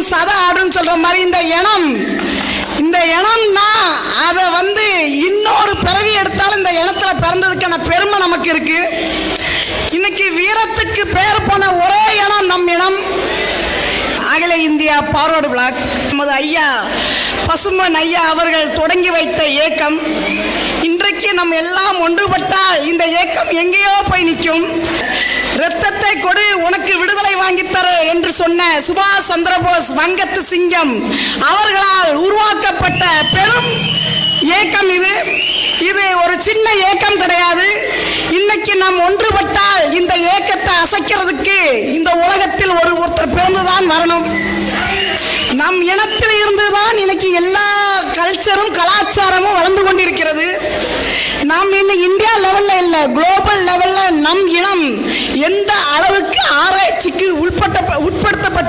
இனம் சத ஆடுன்னு சொல்ற மாதிரி இந்த இனம்னா அதை இன்னொரு பிறவி எடுத்தாலும் இந்த இனத்துல பிறந்ததுக்கான பெருமை நமக்கு இருக்கு. இன்னைக்கு வீரத்துக்கு பேர் போன ஒரே இனம் நம் இனம். அகில இந்தியா பார்வர்டு பிளாக் நமது ஐயா பசும்பொன் ஐயா அவர்கள் தொடங்கி வைத்த இயக்கம் இன்றைக்கு நம்ம எல்லாம் ஒன்றுபட்டால் இந்த இயக்கம் எங்கேயோ போய் நிற்கும். இரத்தத்தை கொடு உனக்கு விடுதலை வாங்கித்தர என்று சொன்ன சுபாஷ் சந்திரபோஸ் வங்கத்து சிங்கம் அவர்களால் உருவாக்கப்பட்ட பெரும் இயக்கம் இது ஒரு சின்ன இயக்கம் கிடையாது. இன்னைக்கு நாம் ஒன்றுபட்டால் இந்த இயக்கத்தை அசைக்கிறதுக்கு இந்த உலகத்தில் ஒருத்தர் பிறந்துதான் வரணும். நம் இனத்தில் இருந்துதான் இன்னைக்கு எல்லா கல்ச்சரும் கலாச்சாரமும் வளர்ந்து கொண்டிருக்கிறது. நாம் இன்னும் இந்தியா லெவல்ல இல்ல, குளோபல் லெவல்ல நம் இனம் எந்த அளவுக்கு ஆராய்ச்சிக்கு உட்படுத்தப்பட்ட